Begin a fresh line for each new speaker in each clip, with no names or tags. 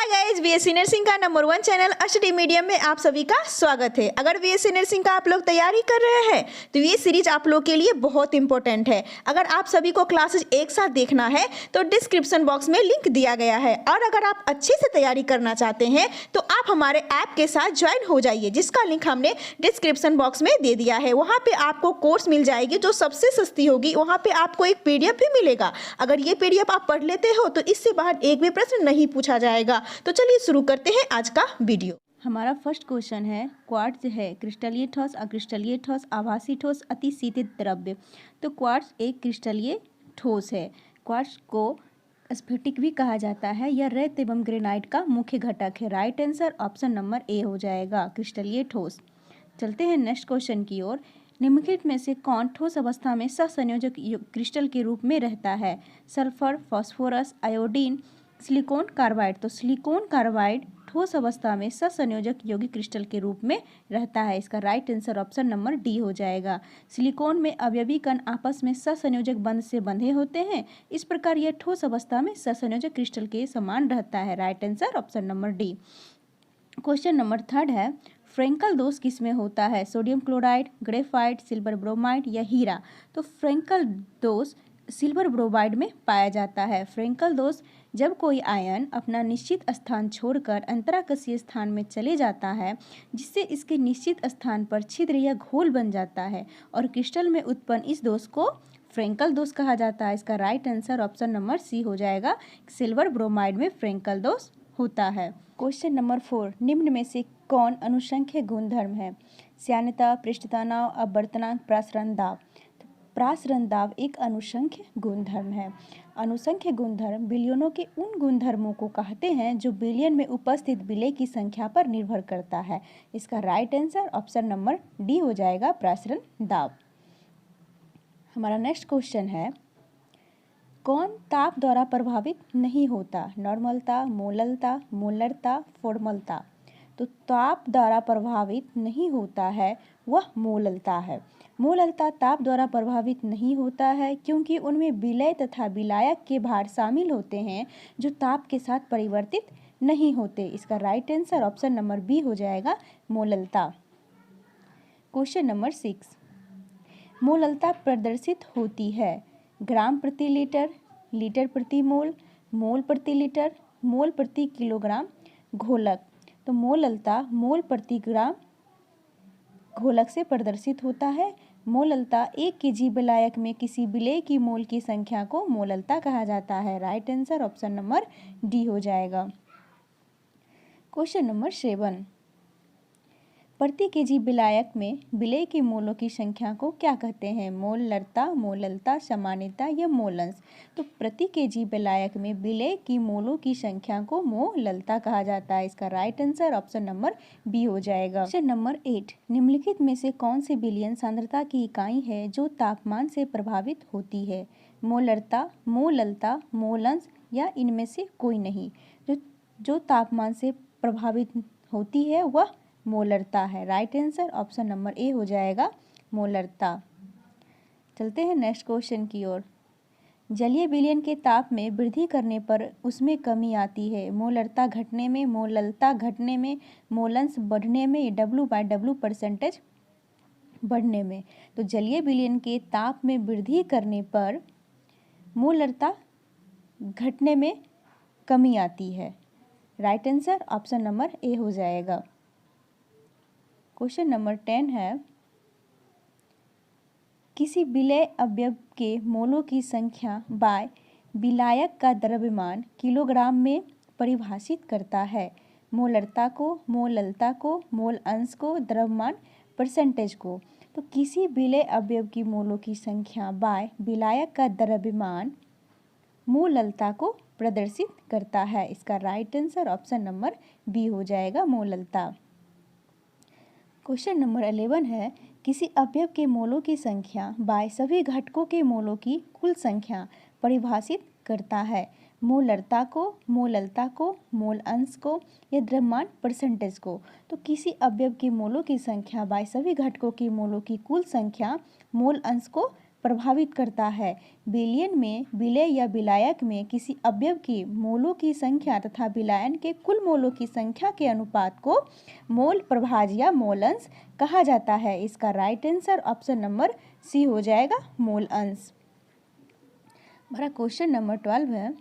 Hi guys, BSc nursing का number 1 channel study medium में आप सभी का स्वागत है। अगर बीएससी नर्सिंग का आप लोग तैयारी कर रहे हैं तो ये सीरीज आप लोग के लिए बहुत इंपॉर्टेंट है। अगर आप सभी को क्लासेस एक साथ देखना है तो डिस्क्रिप्शन बॉक्स में लिंक दिया गया है, और अगर आप अच्छे से तैयारी करना चाहते हैं तो आप हमारे ऐप के साथ ज्वाइन हो जाइए, जिसका लिंक हमने डिस्क्रिप्शन बॉक्स में दे दिया है। वहाँ पे आपको कोर्स मिल जाएगी जो सबसे सस्ती होगी। वहाँ पे आपको एक पीडीएफ भी मिलेगा। अगर ये पीडीएफ आप पढ़ लेते हो तो इससे बाहर एक भी प्रश्न नहीं पूछा जाएगा। तो चलिए शुरू करते हैं आज का वीडियो।
हमारा फर्स्ट क्वेश्चन है, क्वार्ट्ज है क्रिस्टलीय ठोस, अक्रिस्टलीय ठोस, आभासी ठोस, अति शीतित द्रव्य। तो क्वार्ट्ज एक क्रिस्टलीय ठोस है। क्वार्ट्ज को स्फटिक भी कहा जाता है। यह रेत एवं ग्रेनाइट का मुख्य घटक है। Right answer option number A हो जाएगा, क्रिस्टलीय ठोस। चलते हैं नेक्स्ट क्वेश्चन की ओर। निम्नलिखित में से कौन ठोस अवस्था में सहसंयोजक क्रिस्टल के रूप में रहता है? Sulphur, phosphorus, iodine, silicon carbide. तो सिलिकॉन कार्बाइड ठोस अवस्था में सहसंयोजक यौगिक क्रिस्टल के रूप में रहता है। इसका right answer option number D हो जाएगा। सिलिकॉन में अवयवी कण आपस में सहसंयोजक बंध से बंधे होते हैं। इस प्रकार यह ठोस अवस्था में सहसंयोजक क्रिस्टल के समान रहता है। Right answer option number D. Question number third है, फ्रेंकल दोष किसमें होता है? Sodium chloride, graphite, silver bromide या हीरा। तो फ्रेंकल दोष सिल्वर ब्रोमाइड में पाया जाता है। फ्रेंकल दोष जब कोई आयन अपना निश्चित स्थान छोड़कर अंतराकशीय स्थान में चले जाता है, जिससे इसके निश्चित स्थान पर छिद्र या घोल बन जाता है, और क्रिस्टल में उत्पन्न इस दोष को फ्रेंकल दोष कहा जाता है। इसका right answer option number C हो जाएगा। सिल्वर ब्रोमाइड में फ्रेंकल दोष होता है। क्वेश्चन नंबर 4, निम्न में से कौन अनुसंख्य गुणधर्म है? श्यानता, पृष्ठ तनाव, अपवर्तनांक, प्रासरण दाब। तो प्रासरण दाब एक अनुसंख्य गुणधर्म है। अनुसंख्य गुणधर्म विलयनों के उन गुणधर्मों को कहते हैं जो विलयन में उपस्थित विलय की संख्या पर निर्भर करता है। इसका right answer option number D हो जाएगा, प्रासरण दाब। हमारा नेक्स्ट क्वेश्चन है, कौन ताप द्वारा प्रभावित नहीं होता? नॉर्मलता, मोललता, मोलरता, फॉर्मलता। तो ताप द्वारा प्रभावित नहीं होता है वह मोललता है। मोललता ताप द्वारा प्रभावित नहीं होता है क्योंकि उनमें विलय तथा विलायक के भार शामिल होते हैं जो ताप के साथ परिवर्तित नहीं होते। इसका right answer option number B हो जाएगा, मोललता। क्वेश्चन नंबर 6, मोललता प्रदर्शित होती है ग्राम प्रति लीटर, लीटर प्रति मोल, मोल प्रति लीटर, मोल प्रति किलोग्राम घोलक। तो मोललता मोल प्रति ग्राम घोलक से प्रदर्शित होता है। मोललता 1 केजी विलायक में किसी विलेय की मोल की संख्या को मोललता कहा जाता है। Right answer option number D हो जाएगा। क्वेश्चन नंबर 7, प्रति केजी विलायक में विलेय की मोलों की संख्या को क्या कहते हैं? मोलरता, मोललता, सामान्यता या मोलंश। तो प्रति केजी विलायक में विलेय की मोलों की संख्या को मोललता कहा जाता है। इसका right answer option number B हो जाएगा। क्वेश्चन नंबर 8, निम्नलिखित में से कौन सी विलयन सांद्रता की इकाई है जो तापमान से प्रभावित होती है? मोलरता, मोललता, मोलंश या इनमें से कोई नहीं। जो तापमान से प्रभावित होती है वह मोलरता है। Right answer option number A हो जाएगा, मोलरता। चलते हैं नेक्स्ट क्वेश्चन की ओर। जलीय विलयन के ताप में वृद्धि करने पर उसमें कमी आती है। मोलरता घटने में, मोललता घटने में, मोलंश बढ़ने में, W/W परसेंटेज बढ़ने में। तो जलीय विलयन के ताप में वृद्धि करने पर मोलरता घटने में कमी आती है। Right answer option number A हो जाएगा। क्वेश्चन नंबर 10 है, किसी विलेय अवयव के मोलों की संख्या बाय विलायक का द्रव्यमान किलोग्राम में परिभाषित करता है। मोलरता को, मोललता को, मोल अंश को, द्रव्यमान परसेंटेज को। तो किसी विलेय अवयव की मोलों की संख्या बाय विलायक का द्रव्यमान मोललता को प्रदर्शित करता है। इसका right answer option number B हो जाएगा, मोललता। क्वेश्चन नंबर 11 है, किसी अवयव के मोलों की संख्या बाय सभी घटकों के मोलों की कुल संख्या परिभाषित करता है। मोलरता को, मोललता को, मोल अंश को या द्रव्यमान परसेंटेज को। तो किसी अवयव के मोलों की संख्या बाय सभी घटकों के मोलों की कुल संख्या मोल अंश को प्रभावित करता है। विलयन में विलय या विलायक में किसी अवयव के मोलों की संख्या तथा विलायन के कुल मोलों की संख्या के अनुपात को मोल प्रभाज या मोल अंश कहा जाता है। इसका right answer option number C हो जाएगा, मोल अंश। हमारा क्वेश्चन नंबर 12 है,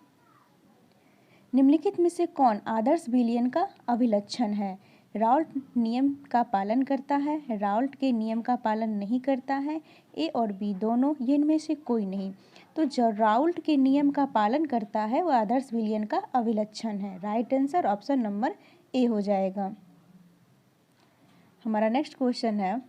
निम्नलिखित में से कौन आदर्श विलयन का अभिलक्षण है? राउल्ट नियम का पालन करता है, राउल्ट के नियम का पालन नहीं करता है, ए और बी दोनों, ये इनमें से कोई नहीं। तो जो राउल्ट के नियम का पालन करता है वह आदर्श विलयन का अभिलक्षण है। Right answer option number A हो जाएगा। हमारा नेक्स्ट क्वेश्चन है,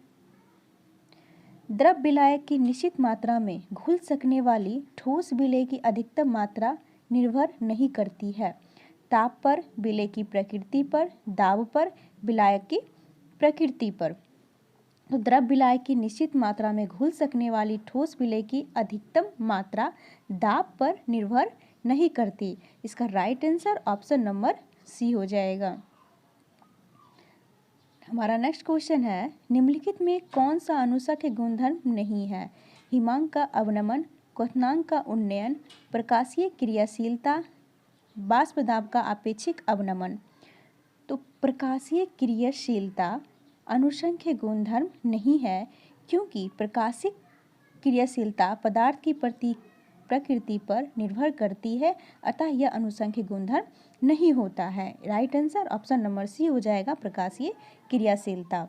द्रव विलायक की निश्चित मात्रा में घुल सकने वाली ठोस विलय की अधिकतम मात्रा निर्भर नहीं करती है। ताप पर, विलय की प्रकृति पर, दाब पर, विलायक की प्रकृति पर। तो द्रव विलायक की निश्चित मात्रा में घुल सकने वाली ठोस विलय की अधिकतम मात्रा दाब पर निर्भर नहीं करती। इसका right answer option number C हो जाएगा। हमारा नेक्स्ट क्वेश्चन है, निम्नलिखित में कौन सा अनुषा के गुणधर्म नहीं है? हिमांक का अवनमन, क्वथनांक का उन्नयन, प्रकाशीय क्रियाशीलता, बाष्प दाब का आपेक्षिक अवनमन। तो प्रकाशीय क्रियाशीलता अनुसंख्य गुणधर्म नहीं है, क्योंकि प्रकाशिक क्रियाशीलता पदार्थ की प्रकृति पर निर्भर करती है, अतः यह अनुसंख्य गुणधर्म नहीं होता है। Right answer option number C हो जाएगा, प्रकाशीय क्रियाशीलता।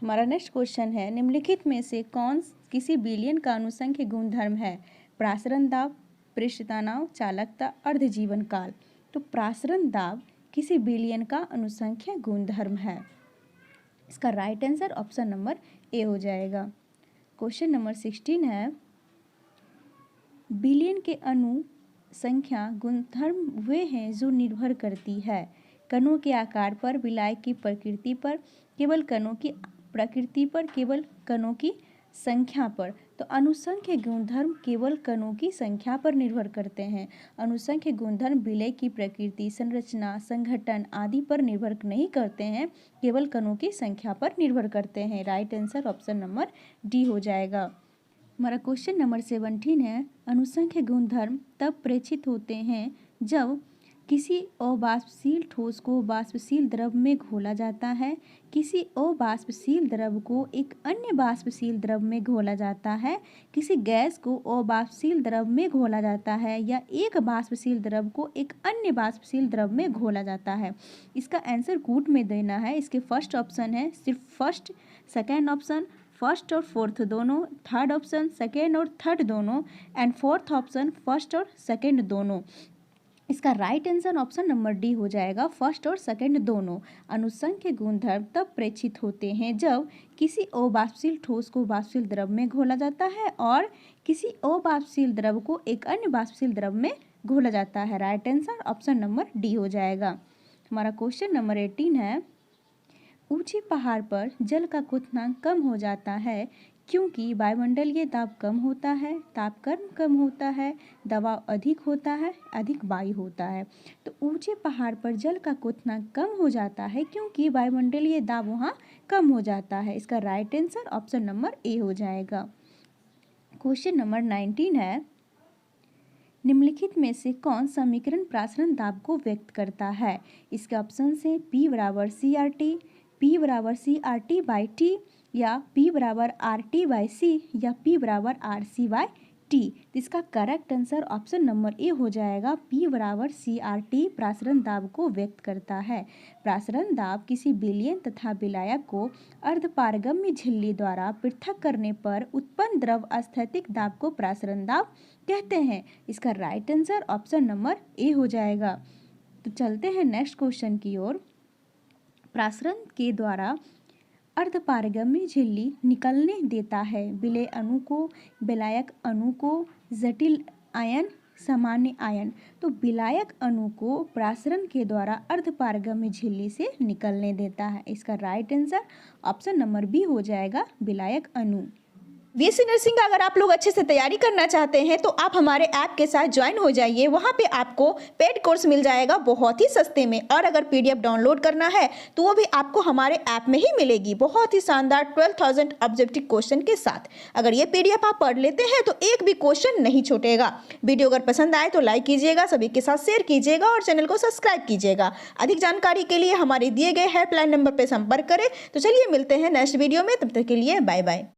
हमारा नेक्स्ट क्वेश्चन है, निम्नलिखित में से कौन किसी विलयन का अनुसंख्य गुणधर्म है? प्रासरण दाब, पृष्ठ तनाव, चालकता, अर्धजीवन काल। तो प्रासरण दाब किसी विलयन का अनुसंख्य गुणधर्म है। इसका right answer option number A हो जाएगा। क्वेश्चन नंबर 16 है, विलयन के अणु संख्या गुणधर्म वे हैं जो निर्भर करती है कणों के आकार पर, विलायक की प्रकृति पर, केवल कणों की प्रकृति पर, केवल कणों की संख्या पर। तो अनुसंख्य गुणधर्म केवल कणों की संख्या पर निर्भर करते हैं। अनुसंख्य गुणधर्म विलय की प्रकृति, संरचना, संघटन आदि पर निर्भर नहीं करते हैं, केवल कणों की संख्या पर निर्भर करते हैं। Right answer option number D हो जाएगा। हमारा क्वेश्चन नंबर 17 है, अनुसंख्य गुणधर्म तब प्रेक्षित होते हैं जब किसी अवाष्पशील ठोस को वाष्पशील द्रव में घोला जाता है, किसी अवाष्पशील द्रव को एक अन्य वाष्पशील द्रव में घोला जाता है, किसी गैस को अवाष्पशील द्रव में घोला जाता है, या एक वाष्पशील द्रव को एक अन्य वाष्पशील द्रव में घोला जाता है। इसका आंसर कूट में देना है। इसके फर्स्ट ऑप्शन है सिर्फ फर्स्ट, सेकेंड ऑप्शन फर्स्ट और फोर्थ दोनों, थर्ड ऑप्शन सेकेंड और थर्ड दोनों, एंड फोर्थ ऑप्शन फर्स्ट और सेकेंड दोनों। इसका right answer option number D हो जाएगा, फर्स्ट और सेकंड दोनों। अनुसंख्य गुणधर्म तब प्रेक्षित होते हैं जब किसी अवाष्पशील ठोस को वाष्पशील द्रव में घोला जाता है और किसी अवाष्पशील द्रव को एक अन्य वाष्पशील द्रव में घोला जाता है। Right answer option number D हो जाएगा। हमारा क्वेश्चन नंबर 18 है, ऊंचे पहाड़ पर जल का क्वथनांक कम हो जाता है क्योंकि वायुमंडलीय दाब कम होता है, तापक्रम कम होता है, दबाव अधिक होता है, अधिक वायु होता है। तो ऊंचे पहाड़ पर जल का क्वथनांक कम हो जाता है क्योंकि वायुमंडलीय दाब वहाँ कम हो जाता है। इसका right answer option number A हो जाएगा। क्वेश्चन नंबर 19 है, निम्नलिखित में से कौन समीकरण प्रासरण दाब को व्यक्त करता है? इसके ऑप्शन से P बराबर CRT, P बराबर CRT बाई टी, या P बराबर RT बाई सी, या P बराबर RC बाई टी। इसका correct answer option number A हो जाएगा, P बराबर CRT प्रासरण दाब को व्यक्त करता है। प्रासरण दाब किसी विलयन तथा विलायक को अर्धपारगम्य झिल्ली द्वारा पृथक करने पर उत्पन्न द्रव अस्थैतिक दाब को प्रासरण दाब कहते हैं। इसका right answer option number A हो जाएगा। तो चलते हैं नेक्स्ट क्वेश्चन की ओर। प्रासरण के द्वारा अर्धपारगम्य झिल्ली निकलने देता है विलय अणु को, विलायक अणु को, जटिल आयन, सामान्य आयन। तो विलायक अणु को प्रासरण के द्वारा अर्धपारगम्य झिल्ली से निकलने देता है। इसका right answer option number B हो जाएगा, विलायक अणु।
बीएससी नर्सिंग का अगर आप लोग अच्छे से तैयारी करना चाहते हैं तो आप हमारे ऐप के साथ ज्वाइन हो जाइए। वहाँ पे आपको पेड कोर्स मिल जाएगा बहुत ही सस्ते में, और अगर पीडीएफ डाउनलोड करना है तो वो भी आपको हमारे ऐप में ही मिलेगी बहुत ही शानदार 12,000 ऑब्जेक्टिव क्वेश्चन के साथ। अगर ये पीडीएफ आप पढ़ लेते हैं तो एक भी क्वेश्चन नहीं छूटेगा। वीडियो अगर पसंद आए तो लाइक कीजिएगा, सभी के साथ शेयर कीजिएगा और चैनल को सब्सक्राइब कीजिएगा। अधिक जानकारी के लिए हमारे दिए गए हेल्पलाइन नंबर पर संपर्क करें। तो चलिए मिलते हैं नेक्स्ट वीडियो में, तब तक के लिए बाय बाय।